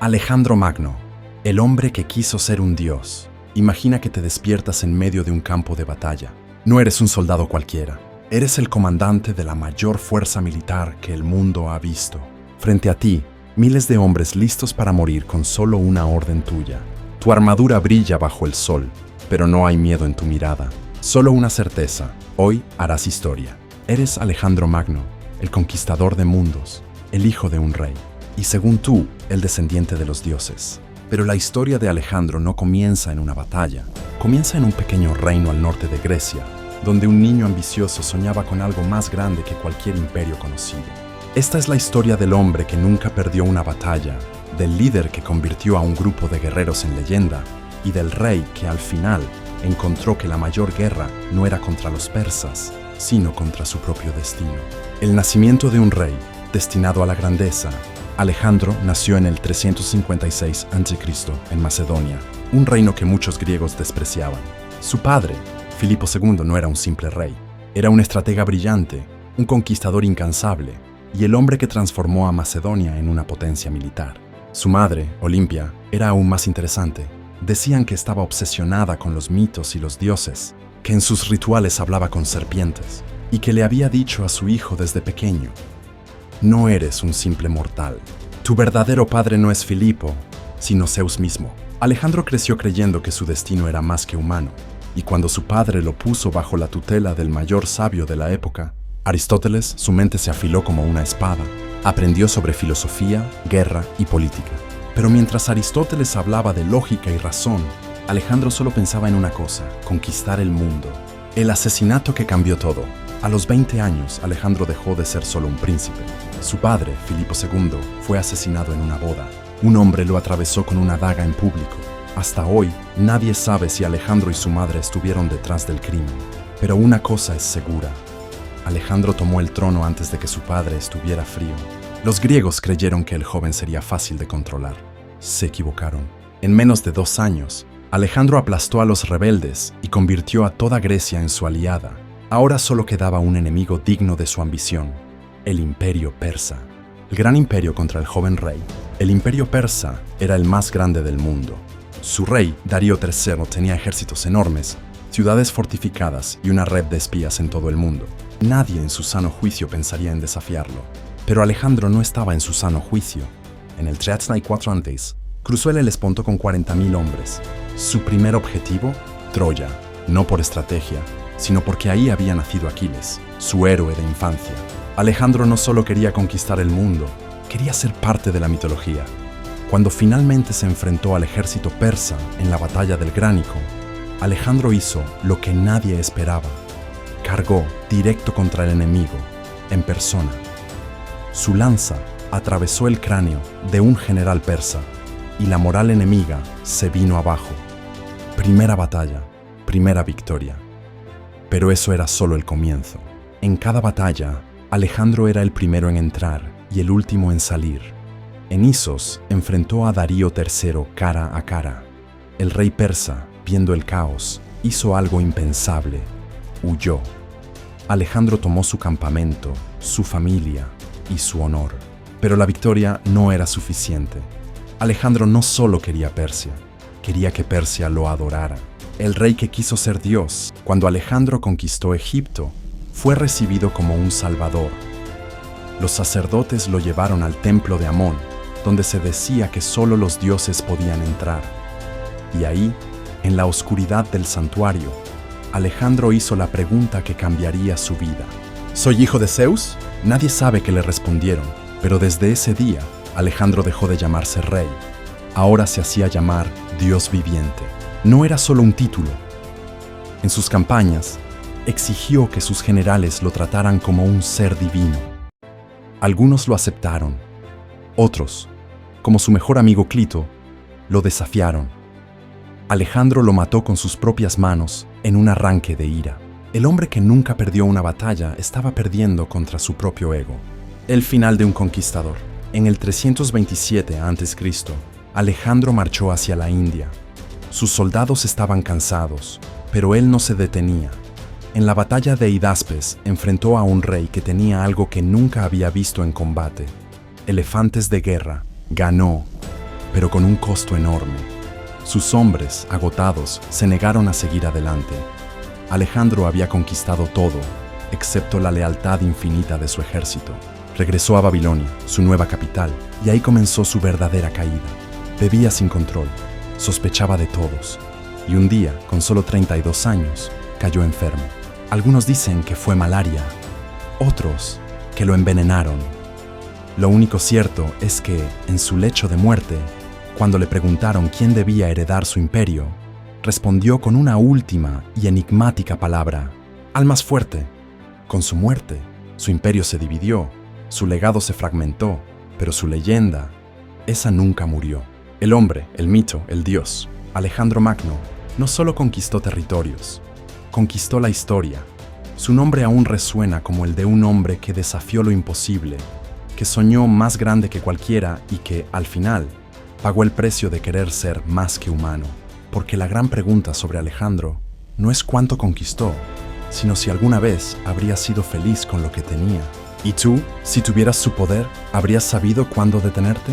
Alejandro Magno, el hombre que quiso ser un dios. Imagina que te despiertas en medio de un campo de batalla. No eres un soldado cualquiera. Eres el comandante de la mayor fuerza militar que el mundo ha visto. Frente a ti, miles de hombres listos para morir con solo una orden tuya. Tu armadura brilla bajo el sol, pero no hay miedo en tu mirada. Solo una certeza: hoy harás historia. Eres Alejandro Magno, el conquistador de mundos, el hijo de un rey. Y según tú, el descendiente de los dioses. Pero la historia de Alejandro no comienza en una batalla. Comienza en un pequeño reino al norte de Grecia, donde un niño ambicioso soñaba con algo más grande que cualquier imperio conocido. Esta es la historia del hombre que nunca perdió una batalla, del líder que convirtió a un grupo de guerreros en leyenda, y del rey que al final encontró que la mayor guerra no era contra los persas, sino contra su propio destino. El nacimiento de un rey, destinado a la grandeza. Alejandro nació en el 356 a.C. en Macedonia, un reino que muchos griegos despreciaban. Su padre, Filipo II, no era un simple rey. Era un estratega brillante, un conquistador incansable, y el hombre que transformó a Macedonia en una potencia militar. Su madre, Olimpia, era aún más interesante. Decían que estaba obsesionada con los mitos y los dioses, que en sus rituales hablaba con serpientes, y que le había dicho a su hijo desde pequeño: no eres un simple mortal. Tu verdadero padre no es Filipo, sino Zeus mismo. Alejandro creció creyendo que su destino era más que humano, y cuando su padre lo puso bajo la tutela del mayor sabio de la época, Aristóteles, su mente se afiló como una espada. Aprendió sobre filosofía, guerra y política. Pero mientras Aristóteles hablaba de lógica y razón, Alejandro solo pensaba en una cosa: conquistar el mundo. El asesinato que cambió todo. A los 20 años, Alejandro dejó de ser solo un príncipe. Su padre, Filipo II, fue asesinado en una boda. Un hombre lo atravesó con una daga en público. Hasta hoy, nadie sabe si Alejandro y su madre estuvieron detrás del crimen. Pero una cosa es segura: Alejandro tomó el trono antes de que su padre estuviera frío. Los griegos creyeron que el joven sería fácil de controlar. Se equivocaron. En menos de 2 años, Alejandro aplastó a los rebeldes y convirtió a toda Grecia en su aliada. Ahora solo quedaba un enemigo digno de su ambición: el imperio persa. El gran imperio contra el joven rey. El imperio persa era el más grande del mundo. Su rey, Darío III, tenía ejércitos enormes, ciudades fortificadas y una red de espías en todo el mundo. Nadie en su sano juicio pensaría en desafiarlo. Pero Alejandro no estaba en su sano juicio. En el 304 a.C., cruzó el Helesponto con 40.000 hombres. Su primer objetivo, Troya, no por estrategia, sino porque ahí había nacido Aquiles, su héroe de infancia. Alejandro no solo quería conquistar el mundo, quería ser parte de la mitología. Cuando finalmente se enfrentó al ejército persa en la batalla del Gránico, Alejandro hizo lo que nadie esperaba. Cargó directo contra el enemigo, en persona. Su lanza atravesó el cráneo de un general persa y la moral enemiga se vino abajo. Primera batalla, primera victoria. Pero eso era solo el comienzo. En cada batalla, Alejandro era el primero en entrar y el último en salir. En Isos enfrentó a Darío III cara a cara. El rey persa, viendo el caos, hizo algo impensable: huyó. Alejandro tomó su campamento, su familia y su honor. Pero la victoria no era suficiente. Alejandro no solo quería Persia, quería que Persia lo adorara. El rey que quiso ser Dios, cuando Alejandro conquistó Egipto, fue recibido como un salvador. Los sacerdotes lo llevaron al templo de Amón, donde se decía que solo los dioses podían entrar. Y ahí, en la oscuridad del santuario, Alejandro hizo la pregunta que cambiaría su vida. ¿Soy hijo de Zeus? Nadie sabe qué le respondieron, pero desde ese día, Alejandro dejó de llamarse rey. Ahora se hacía llamar Dios viviente. No era solo un título. En sus campañas, exigió que sus generales lo trataran como un ser divino. Algunos lo aceptaron. Otros, como su mejor amigo Clito, lo desafiaron. Alejandro lo mató con sus propias manos en un arranque de ira. El hombre que nunca perdió una batalla estaba perdiendo contra su propio ego. El final de un conquistador. En el 327 a.C., Alejandro marchó hacia la India. Sus soldados estaban cansados, pero él no se detenía. En la batalla de Hidaspes enfrentó a un rey que tenía algo que nunca había visto en combate: elefantes de guerra. Ganó. pero con un costo enorme. Sus hombres, agotados, se negaron a seguir adelante. Alejandro había conquistado todo, excepto la lealtad infinita de su ejército. Regresó a Babilonia, su nueva capital, y ahí comenzó su verdadera caída. Bebía sin control, sospechaba de todos, y un día, con solo 32 años, cayó enfermo. Algunos dicen que fue malaria, otros que lo envenenaron. Lo único cierto es que, en su lecho de muerte, cuando le preguntaron quién debía heredar su imperio, respondió con una última y enigmática palabra: al más fuerte. Con su muerte, su imperio se dividió, su legado se fragmentó, pero su leyenda, esa nunca murió. El hombre, el mito, el dios, Alejandro Magno, no solo conquistó territorios, conquistó la historia. Su nombre aún resuena como el de un hombre que desafió lo imposible, que soñó más grande que cualquiera y que, al final, pagó el precio de querer ser más que humano. Porque la gran pregunta sobre Alejandro no es cuánto conquistó, sino si alguna vez habría sido feliz con lo que tenía. ¿Y tú, si tuvieras su poder, habrías sabido cuándo detenerte?